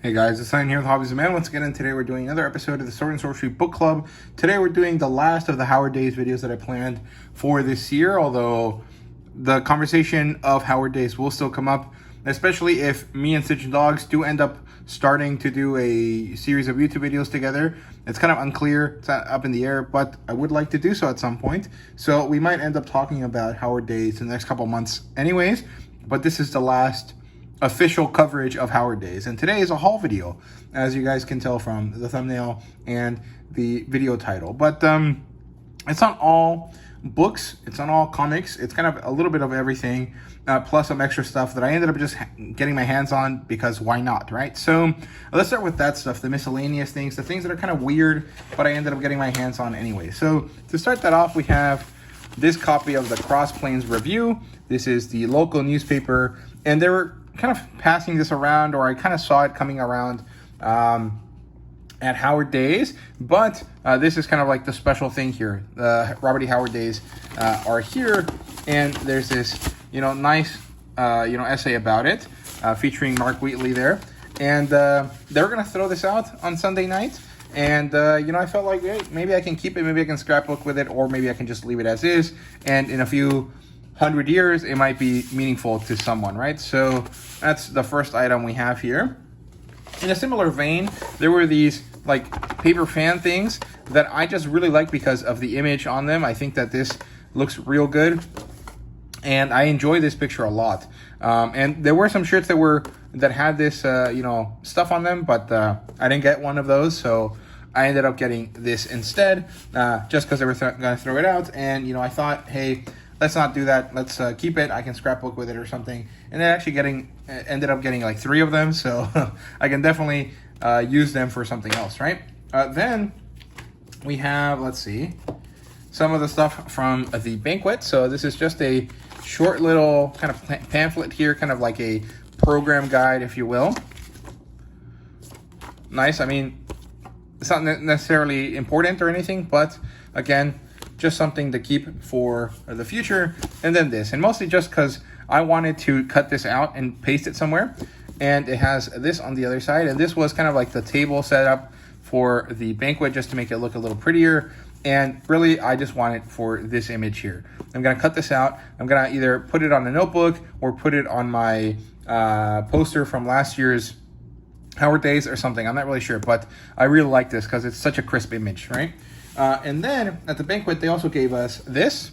Hey guys, it's Simon here with Hobbies of Man once again, and today we're doing another episode of the Sword and Sorcery Book Club. Today we're doing the last of the Howard Days videos that I planned for this year, although the conversation of Howard Days will still come up, especially if me and Stitch and Dogs do end up starting to do a series of YouTube videos together. It's kind of unclear, it's up in the air, but I would like to do so at some point. So we might end up talking about Howard Days in the next couple months anyways, but this is the last official coverage of Howard Days, and today is a haul video, as you guys can tell from the thumbnail and the video title. But it's not all books, it's not all comics, it's kind of a little bit of everything, plus some extra stuff that I ended up just getting my hands on because why not, right? So let's start with that stuff, the miscellaneous things, the things that are kind of weird, but I ended up getting my hands on anyway. So to start that off, we have this copy of the Cross Plains Review. This is the local newspaper, and they were kind of passing this around, or I kind of saw it coming around at Howard Days, but this is kind of like the special thing here. The Robert E. Howard Days are here, and there's this, nice, essay about it, featuring Mark Wheatley there, and they're gonna throw this out on Sunday night, and I felt like, hey, maybe I can keep it, maybe I can scrapbook with it, or maybe I can just leave it as is, and in a few 100 years, it might be meaningful to someone, right? So that's the first item we have here. In a similar vein, there were these like paper fan things that I just really like because of the image on them. I think that this looks real good, and I enjoy this picture a lot. And there were some shirts that had this, stuff on them, but I didn't get one of those, so I ended up getting this instead, just because they were going to throw it out. And I thought, hey, let's not do that. Let's keep it. I can scrapbook with it or something. And then actually ended up getting like 3 of them. So I can definitely use them for something else, right? Then we have, let's see, some of the stuff from the banquet. So this is just a short little kind of pamphlet here, kind of like a program guide, if you will. Nice. I mean, it's not necessarily important or anything, but again, just something to keep for the future. And then this, and mostly just because I wanted to cut this out and paste it somewhere, and it has this on the other side, and this was kind of like the table setup for the banquet, just to make it look a little prettier. And really, I just want it for this image here. I'm gonna cut this out. I'm gonna either put it on a notebook or put it on my poster from last year's Howard Days or something. I'm not really sure, but I really like this because it's such a crisp image, right? And then at the banquet, they also gave us this,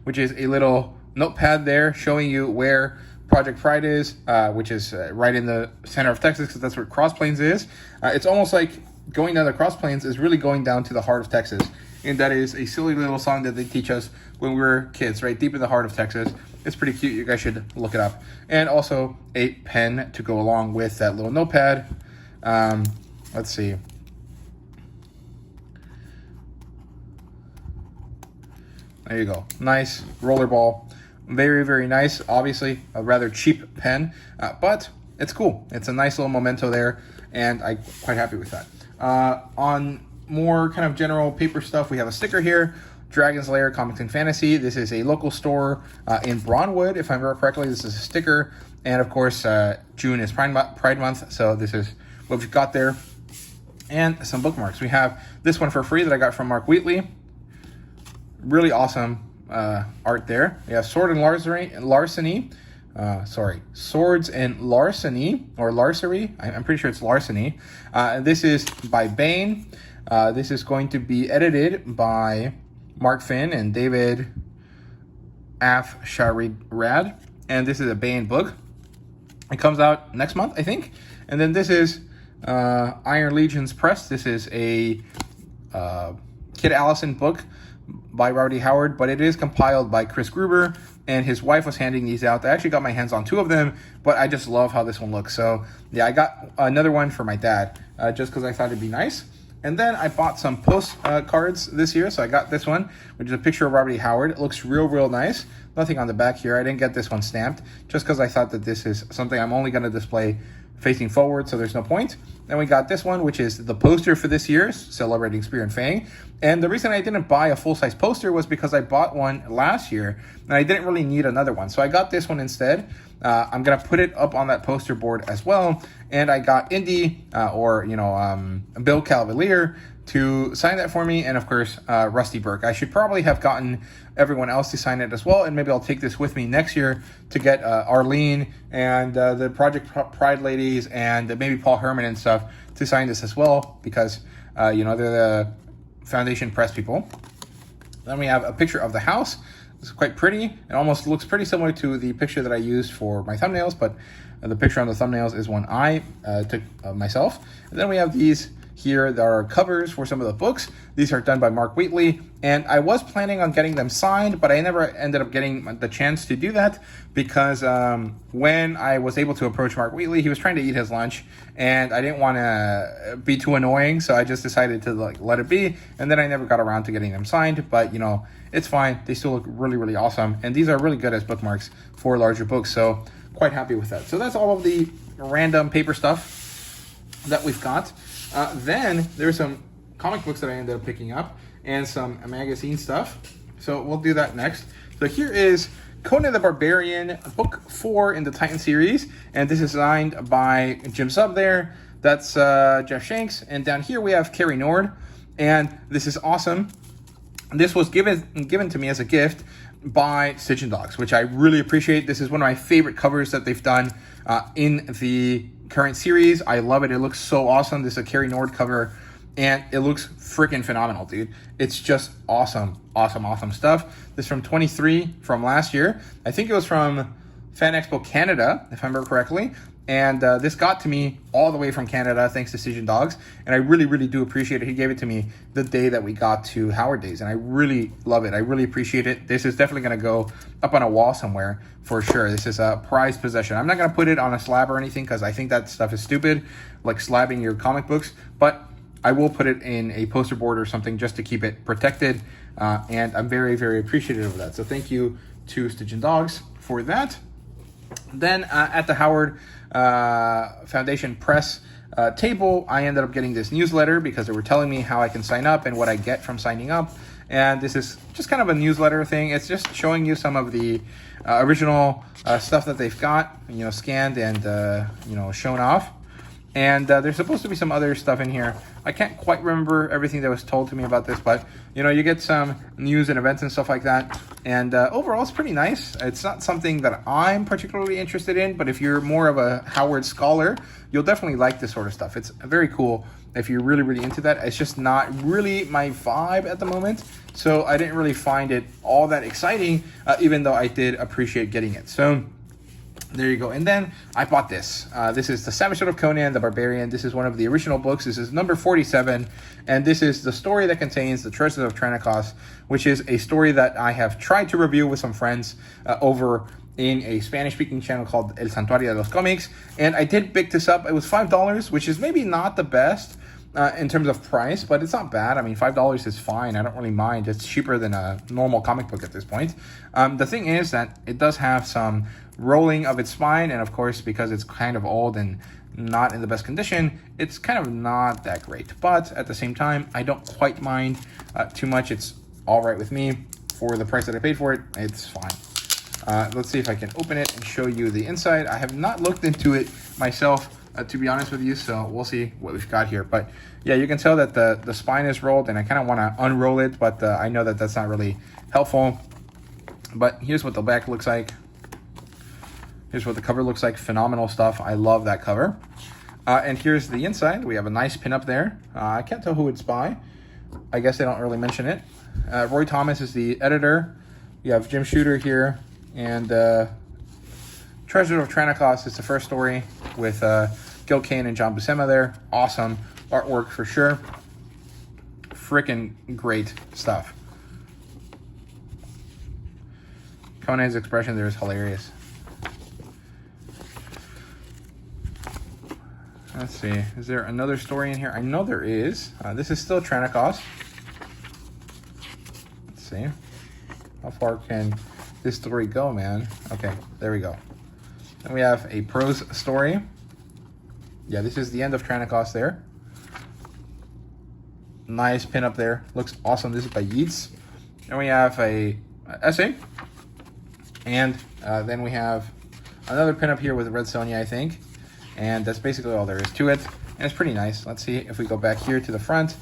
which is a little notepad there showing you where Project Pride is, which is right in the center of Texas, because that's where Cross Plains is. It's almost like going down the Cross Plains is really going down to the heart of Texas. And that is a silly little song that they teach us when we were kids, right? Deep in the heart of Texas. It's pretty cute. You guys should look it up. And also a pen to go along with that little notepad. Let's see. There you go. Nice rollerball. Very, very nice. Obviously, a rather cheap pen, but it's cool. It's a nice little memento there, and I'm quite happy with that. On more kind of general paper stuff, we have a sticker here. Dragon's Lair Comics and Fantasy. This is a local store in Brownwood, if I remember correctly. This is a sticker. And of course, June is Pride Month, so this is what we've got there. And some bookmarks. We have this one for free that I got from Mark Wheatley. Really awesome art there. We have Swords and Larceny, or Larcery. I'm pretty sure it's Larceny. This is by Bain. This is going to be edited by Mark Finn and David Afsharirad. And this is a Bain book. It comes out next month, I think. And then this is Iron Legion's Press. This is a Kid Allison book by Robert E. Howard, but it is compiled by Chris Gruber, and his wife was handing these out. I actually got my hands on 2 of them, but I just love how this one looks. So yeah, I got another one for my dad, just because I thought it'd be nice. And then I bought some postcards this year, so I got this one, which is a picture of Robert E. Howard. It looks real nice. Nothing on the back here. I didn't get this one stamped, just because I thought that this is something I'm only going to display facing forward, so there's no point. Then we got this one, which is the poster for this year's celebrating Spear and Fang. And the reason I didn't buy a full-size poster was because I bought one last year and I didn't really need another one. So I got this one instead. I'm gonna put it up on that poster board as well. And I got Indy Bill Cavalier to sign that for me, and of course Rusty Burke. I should probably have gotten everyone else to sign it as well, and maybe I'll take this with me next year to get Arlene and the Project Pride ladies and maybe Paul Herman and stuff to sign this as well, because they're the Foundation press people. Then we have a picture of the house. It's quite pretty. It almost looks pretty similar to the picture that I used for my thumbnails, but the picture on the thumbnails is one I took myself. And then we have these here that are covers for some of the books. These are done by Mark Wheatley, and I was planning on getting them signed, but I never ended up getting the chance to do that because when I was able to approach Mark Wheatley, he was trying to eat his lunch, and I didn't want to be too annoying, so I just decided to let it be, and then I never got around to getting them signed. But it's fine. They still look really, really awesome, and these are really good as bookmarks for larger books, so quite happy with that. So that's all of the random paper stuff that we've got. Then there's some comic books that I ended up picking up and some magazine stuff. So we'll do that next. So here is Conan the Barbarian, book 4 in the Titan series. And this is signed by Jim Zub there. That's Jeff Shanks. And down here we have Carrie Nord. And this is awesome. This was given to me as a gift by Stitch and Dogs, which I really appreciate. This is one of my favorite covers that they've done in the current series. I love it. It looks so awesome. This is a Carrie Nord cover, and it looks freaking phenomenal, dude. It's just awesome, awesome, awesome stuff. This is from 23 from last year. I think it was from Fan Expo Canada, if I remember correctly. And this got to me all the way from Canada, thanks to Stitch and Dogs. And I really, really do appreciate it. He gave it to me the day that we got to Howard Days. And I really love it. I really appreciate it. This is definitely going to go up on a wall somewhere for sure. This is a prized possession. I'm not going to put it on a slab or anything because I think that stuff is stupid, like slabbing your comic books. But I will put it in a poster board or something just to keep it protected. And I'm very, very appreciative of that. So thank you to Stitch and Dogs for that. Then at the Howard Foundation press table, I ended up getting this newsletter because they were telling me how I can sign up and what I get from signing up. And this is just kind of a newsletter thing. It's just showing you some of the original stuff that they've got, scanned and, shown off. And there's supposed to be some other stuff in here. I can't quite remember everything that was told to me about this, but you get some news and events and stuff like that. And overall, it's pretty nice. It's not something that I'm particularly interested in, but if you're more of a Howard scholar, you'll definitely like this sort of stuff. It's very cool if you're really, really into that. It's just not really my vibe at the moment, so I didn't really find it all that exciting, even though I did appreciate getting it. So there you go. And then I bought this. This is The Savage Sword of Conan the Barbarian. This is one of the original books. This is number 47. And this is the story that contains the Treasures of Tranikos, which is a story that I have tried to review with some friends over in a Spanish-speaking channel called El Santuario de los Comics. And I did pick this up. It was $5, which is maybe not the best in terms of price, but it's not bad. I mean, $5 is fine. I don't really mind. It's cheaper than a normal comic book at this point. The thing is that it does have some rolling of its spine, and of course, because it's kind of old and not in the best condition, it's kind of not that great. But at the same time, I don't quite mind too much. It's all right with me. For the price that I paid for it, it's fine. Let's see if I can open it and show you the inside. I have not looked into it myself, to be honest with you, so we'll see what we've got here. But yeah, you can tell that the spine is rolled, and I kind of want to unroll it, but I know that that's not really helpful. But here's what the back looks like. Here's what the cover looks like. Phenomenal stuff. I love that cover. And here's the inside. We have a nice pin up there. I can't tell who it's by. I guess they don't really mention it. Roy Thomas is the editor. You have Jim Shooter here. And Treasure of Tranikos is the first story with Gil Kane and John Buscema there. Awesome artwork for sure. Freaking great stuff. Conan's expression there is hilarious. Let's see, is there another story in here? I know there is. This is still Tranikos. Let's see. How far can this story go, man? Okay, there we go. Then we have a prose story. yeah, this is the end of Tranicos there. Nice pin up there. Looks awesome. This is by Yeats. And we have a essay. And then we have another pin up here with Red Sonja, I think. And that's basically all there is to it. And it's pretty nice. Let's see if we go back here to the front.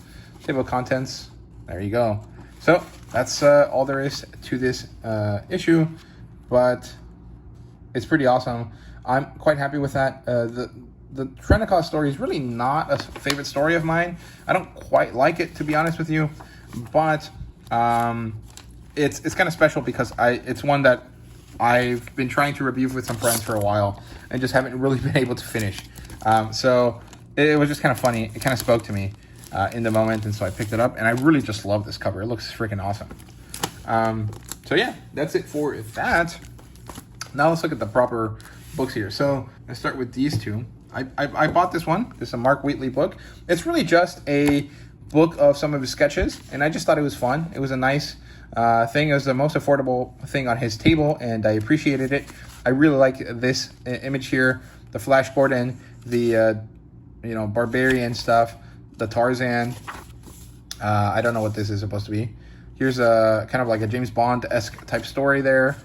Table of contents. There you go. So that's all there is to this issue. But it's pretty awesome. I'm quite happy with that. The Tranicos story is really not a favorite story of mine. I don't quite like it, to be honest with you. But it's kind of special because it's one that I've been trying to review with some friends for a while and just haven't really been able to finish. So it was just kind of funny. It kind of spoke to me in the moment, and so I picked it up. And I really just love this cover. It looks freaking awesome. So yeah, that's it for that. Now let's look at the proper books here. So let's start with these two. I bought this one. This is a Mark Wheatley book. It's really just a book of some of his sketches, and I just thought it was fun. It was a nice thing. It was the most affordable thing on his table, and I appreciated it. I really like this image here, the Flash Gordon, the barbarian stuff, the Tarzan. I don't know what this is supposed to be. Here's a kind of like a James Bond-esque type story there.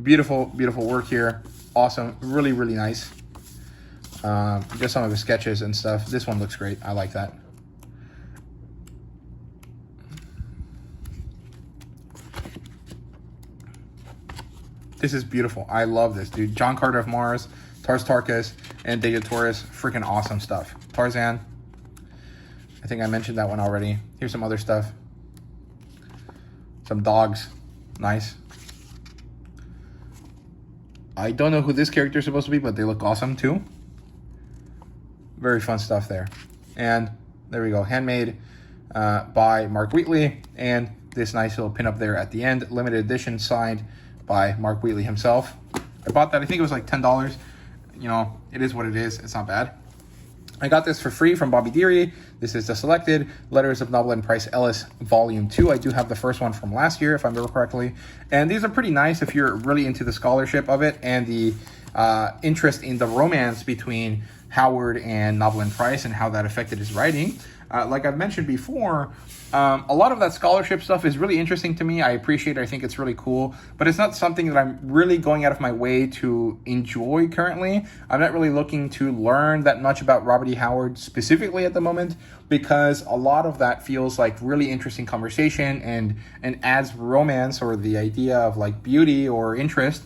Beautiful, beautiful work here. Awesome, really, really nice. Just some of his sketches and stuff. This one looks great. I like that. This is beautiful. I love this, dude. John Carter of Mars, Tars Tarkas, and Data Taurus. Freaking awesome stuff. Tarzan. I think I mentioned that one already. Here's some other stuff. Some dogs. Nice. I don't know who this character is supposed to be, but they look awesome too. Very fun stuff there. And there we go. Handmade by Mark Wheatley. And this nice little pin up there at the end. Limited edition signed by Mark Wheatley himself. I bought that. I think it was like $10. You know, it is what it is. It's not bad. I got this for free from Bobby Deary. This is the Selected Letters of Novel and Price Ellis Volume 2. I do have the first one from last year, if I remember correctly. And these are pretty nice if you're really into the scholarship of it and the interest in the romance between Howard and Novel and Price and how that affected his writing. Like I've mentioned before, a lot of that scholarship stuff is really interesting to me. I appreciate it. I think it's really cool, but it's not something that I'm really going out of my way to enjoy currently. I'm not really looking to learn that much about Robert E. Howard specifically at the moment, because a lot of that feels like really interesting conversation and adds romance or the idea of like beauty or interest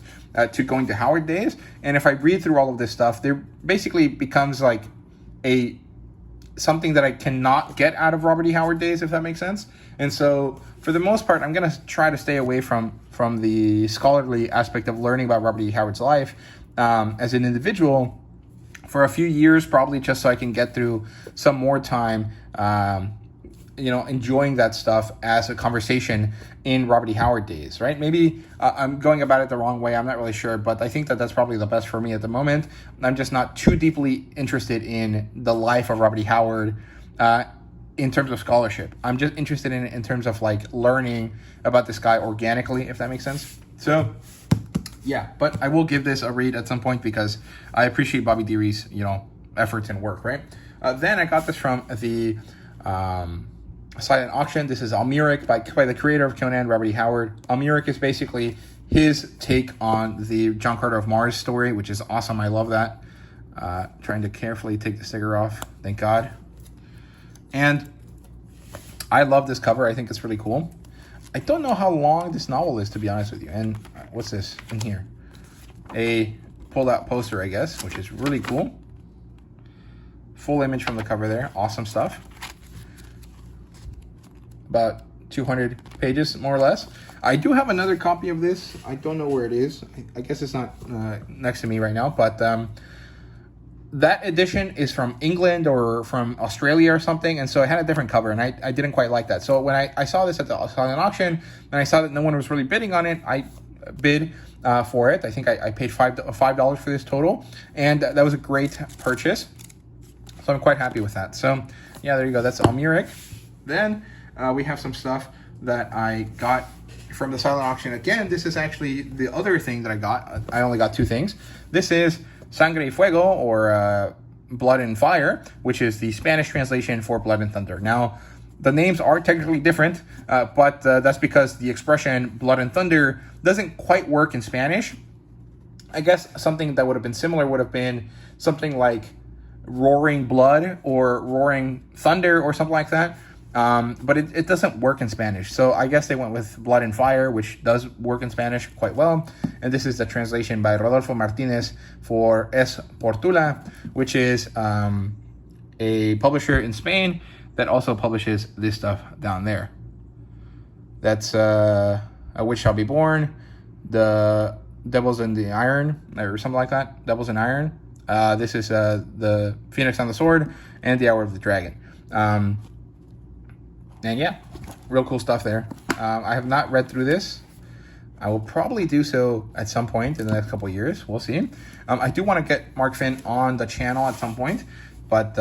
to going to Howard days. And if I read through all of this stuff, there basically becomes like something that I cannot get out of Robert E. Howard days, if that makes sense. And so for the most part, I'm going to try to stay away from the scholarly aspect of learning about Robert E. Howard's life as an individual for a few years, probably just so I can get through some more time, enjoying that stuff as a conversation in Robert E. Howard days, right? Maybe I'm going about it the wrong way. I'm not really sure, but I think that that's probably the best for me at the moment. I'm just not too deeply interested in the life of Robert E. Howard in terms of scholarship. I'm just interested in it in terms of like learning about this guy organically, if that makes sense. So yeah, but I will give this a read at some point because I appreciate Bobby Deary's, efforts and work, right? Then I got this from the silent auction. This is Almeric by the creator of Conan, Robert E. Howard. Almeric is basically his take on the John Carter of Mars story, which is awesome. I love that. Trying to carefully take the sticker off. Thank God. And I love this cover. I think it's really cool. I don't know how long this novel is, to be honest with you. And what's this in here? A pulled out poster, I guess, which is really cool. Full image from the cover there. Awesome stuff. About 200 pages, more or less. I do have another copy of this. I don't know where it is. I guess it's not next to me right now, but that edition is from England or from Australia or something, and so it had a different cover, and I didn't quite like that. So when I saw this at the silent auction, and I saw that no one was really bidding on it, I bid for it. I think I paid $5 for this total, and that was a great purchase. So I'm quite happy with that. So yeah, there you go. That's Almeric. Then we have some stuff that I got from the silent auction. Again, this is actually the other thing that I got. I only got two things. This is Sangre y Fuego, or Blood and Fire, which is the Spanish translation for Blood and Thunder. Now, the names are technically different, but that's because the expression Blood and Thunder doesn't quite work in Spanish. I guess something that would have been similar would have been something like Roaring Blood or Roaring Thunder or something like that. But it doesn't work in Spanish. So I guess they went with Blood and Fire, which does work in Spanish quite well. And this is the translation by Rodolfo Martinez for Es Portula, which is a publisher in Spain that also publishes this stuff down there. That's A Witch Shall Be Born, The Devils in the Iron, or something like that. Devils in Iron. This is The Phoenix on the Sword and The Hour of the Dragon. And yeah, real cool stuff there. I have not read through this. I will probably do so at some point in the next couple of years. We'll see. I do want to get Mark Finn on the channel at some point. But,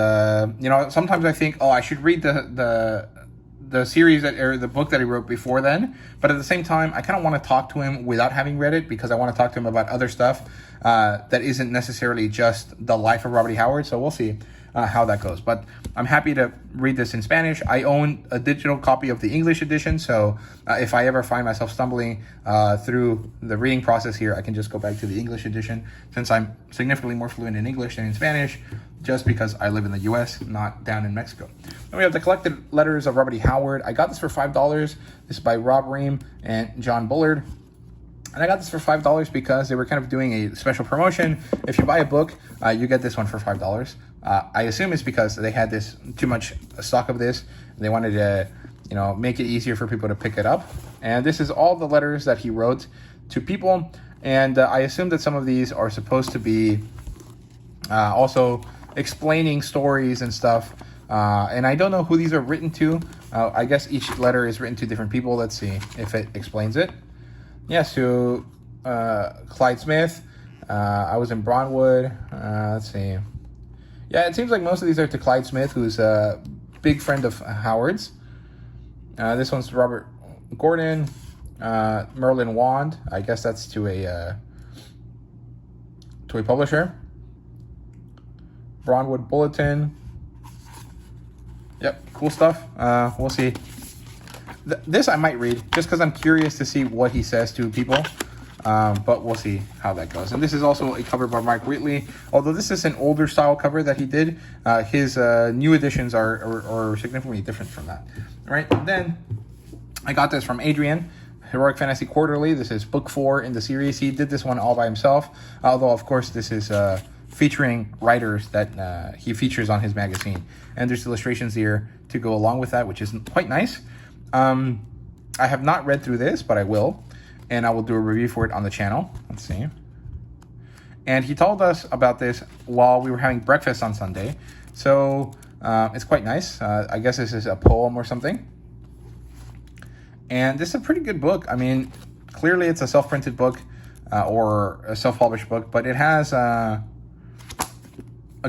you know, sometimes I think, oh, I should read the series or the book that he wrote before then. But at the same time, I kind of want to talk to him without having read it, because I want to talk to him about other stuff that isn't necessarily just the life of Robert E. Howard. So we'll see how that goes. But I'm happy to read this in Spanish. I own a digital copy of the English edition, so if I ever find myself stumbling through the reading process here, I can just go back to the English edition, since I'm significantly more fluent in English than in Spanish, just because I live in the US, not down in Mexico. Then we have the Collected Letters of Robert E. Howard. I got this for $5. This is by Rob Ream and John Bullard. And I got this for $5 because they were kind of doing a special promotion. If you buy a book, you get this one for $5. I assume it's because they had too much stock of this. They wanted to, you know, make it easier for people to pick it up. And this is all the letters that he wrote to people. And I assume that some of these are supposed to be also explaining stories and stuff. And I don't know who these are written to. I guess each letter is written to different people. Let's see if it explains it. Yeah, so Clyde Smith, I was in Brownwood. Let's see. Yeah, it seems like most of these are to Clyde Smith, who's a big friend of Howard's. This one's to Robert Gordon, Merlin Wand. I guess that's to a publisher. Brownwood Bulletin. Yep, cool stuff. We'll see. This I might read, just because I'm curious to see what he says to people. But we'll see how that goes. And this is also a cover by Mark Wheatley. Although this is an older style cover that he did, his new editions are significantly different from that. All right, then I got this from Adrian, Heroic Fantasy Quarterly. This is book 4 in the series. He did this one all by himself, although of course this is featuring writers that he features on his magazine. And there's illustrations here to go along with that, which is quite nice. I have not read through this, but I will. And I will do a review for it on the channel. Let's see. And he told us about this while we were having breakfast on Sunday. So it's quite nice. I guess this is a poem or something. And this is a pretty good book. I mean, clearly it's a self-printed book or a self-published book, but it has a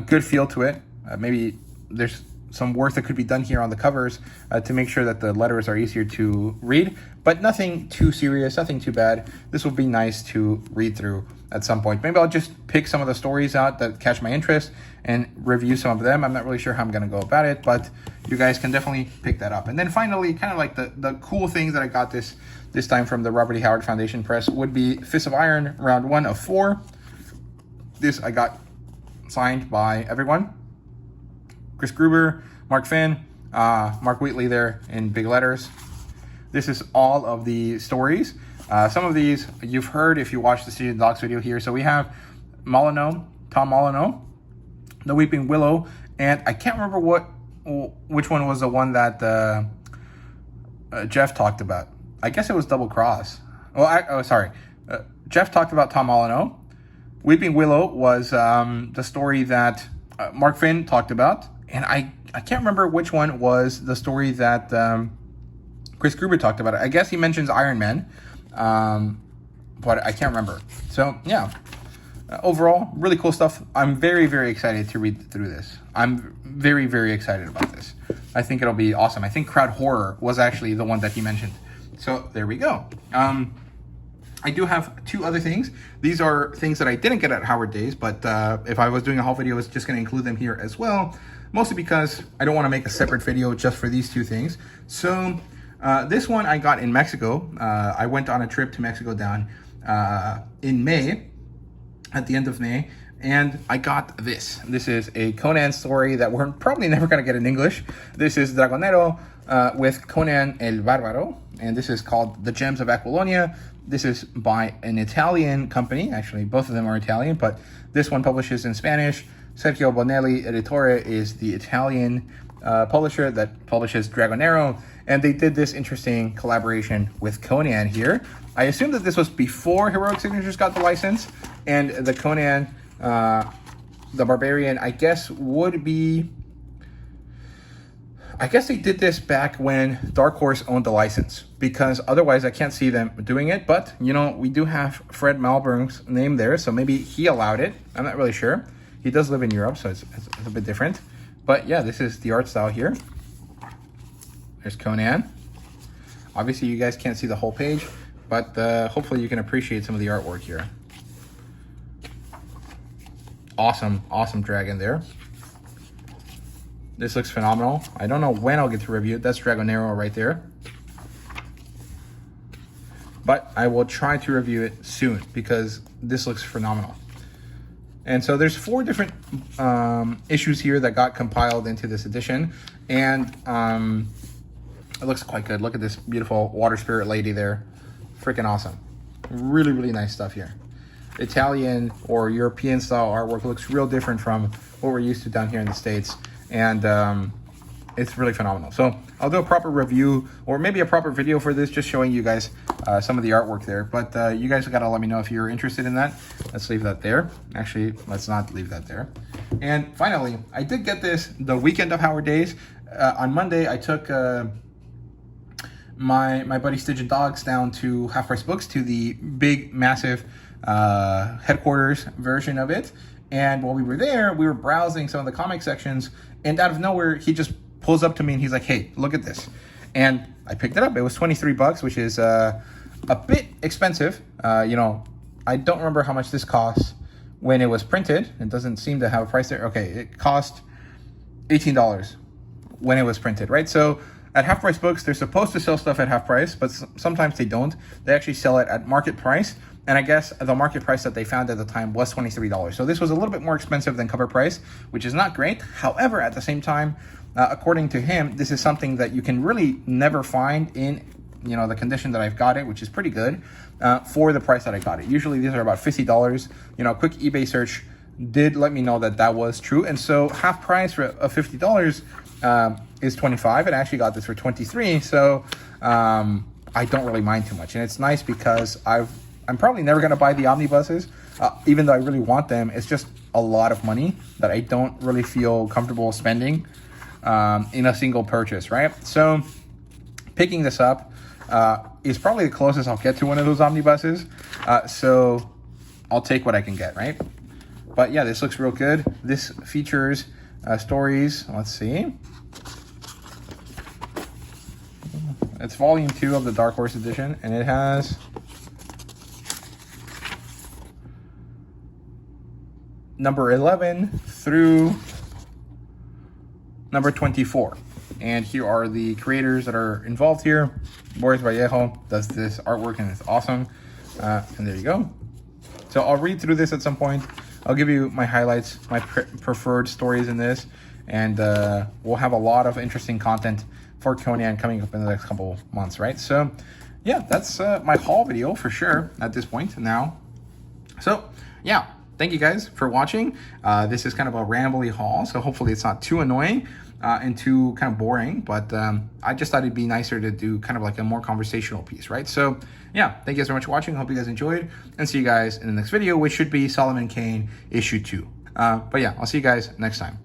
good feel to it. Maybe there's some work that could be done here on the covers to make sure that the letters are easier to read, but nothing too serious, nothing too bad. This will be nice to read through at some point. Maybe I'll just pick some of the stories out that catch my interest and review some of them. I'm not really sure how I'm going to go about it, but you guys can definitely pick that up. And then finally, kind of like the cool things that I got this time from the Robert E. Howard Foundation Press would be Fist of Iron, round 1 of 4. This I got signed by everyone. Chris Gruber, Mark Finn, Mark Wheatley there in big letters. This is all of the stories. Some of these you've heard if you watched the City of Dogs video here. So we have Molyneux, Tom Molyneux, The Weeping Willow, and I can't remember which one was the one that Jeff talked about. I guess it was Double Cross. Well, Jeff talked about Tom Molyneux. Weeping Willow was the story that Mark Finn talked about. And I can't remember which one was the story that Chris Gruber talked about. I guess he mentions Iron Man, but I can't remember. So, yeah. Overall, really cool stuff. I'm very, very excited to read through this. I'm very, very excited about this. I think it'll be awesome. I think Crowd Horror was actually the one that he mentioned. So, there we go. I do have two other things. These are things that I didn't get at Howard Days, but if I was doing a haul video, I was just going to include them here as well, mostly because I don't want to make a separate video just for these two things. So this one I got in Mexico. I went on a trip to Mexico down in May, at the end of May, and I got this. This is a Conan story that we're probably never going to get in English. This is Dragonero with Conan el Bárbaro, and this is called The Gems of Aquilonia. This is by an Italian company. Actually, both of them are Italian, but this one publishes in Spanish. Sergio Bonelli Editore is the Italian publisher that publishes Dragonero, and they did this interesting collaboration with Conan here. I assume that this was before Heroic Signatures got the license, and the Conan, the Barbarian, I guess would be... I guess they did this back when Dark Horse owned the license, because otherwise I can't see them doing it. But, you know, we do have Fred Malburn's name there, so maybe he allowed it. I'm not really sure. He does live in Europe, so it's a bit different. But yeah, this is the art style here. There's Conan. Obviously, you guys can't see the whole page, but hopefully you can appreciate some of the artwork here. Awesome, awesome dragon there. This looks phenomenal. I don't know when I'll get to review it. That's Dragonero right there. But I will try to review it soon because this looks phenomenal. And so there's 4 different issues here that got compiled into this edition. And it looks quite good. Look at this beautiful water spirit lady there. Freaking awesome. Really, really nice stuff here. Italian or European style artwork looks real different from what we're used to down here in the States. And it's really phenomenal. So I'll do a proper review or maybe a proper video for this, just showing you guys some of the artwork there. But you guys gotta let me know if you're interested in that. Let's leave that there. Actually, let's not leave that there. And finally, I did get this the weekend of Howard Days. On Monday, I took my buddy Stitch and Dogs down to Half Price Books, to the big, massive headquarters version of it. And while we were there, we were browsing some of the comic sections, and out of nowhere, he just pulls up to me and he's like, "Hey, look at this." And I picked it up. It was 23 bucks, which is a bit expensive. You know, I don't remember how much this cost when it was printed. It doesn't seem to have a price there. Okay, it cost $18 when it was printed, right? So at Half Price Books, they're supposed to sell stuff at half price, but sometimes they don't. They actually sell it at market price. And I guess the market price that they found at the time was $23. So this was a little bit more expensive than cover price, which is not great. However, at the same time, according to him, this is something that you can really never find in, you know, the condition that I've got it, which is pretty good, for the price that I got it. Usually these are about $50. You know, a quick eBay search did let me know that that was true. And so half price of $50 is $25. And I actually got this for $23. So I don't really mind too much. And it's nice because I'm probably never going to buy the omnibuses, even though I really want them. It's just a lot of money that I don't really feel comfortable spending in a single purchase, right? So picking this up is probably the closest I'll get to one of those omnibuses. So I'll take what I can get, right? But yeah, this looks real good. This features stories. Let's see. It's volume 2 of the Dark Horse edition, and it has number 11 through number 24. And here are the creators that are involved here. Boris Vallejo does this artwork and it's awesome. And there you go. So I'll read through this at some point. I'll give you my highlights, my preferred stories in this. And we'll have a lot of interesting content for Conan coming up in the next couple months, right? So yeah, that's my haul video for sure at this point now. So yeah. Thank you guys for watching. This is kind of a rambly haul, so hopefully it's not too annoying and too kind of boring, but I just thought it'd be nicer to do kind of like a more conversational piece, right? So yeah, thank you guys so much for watching. Hope you guys enjoyed, and see you guys in the next video, which should be Solomon Kane issue 2. But yeah, I'll see you guys next time.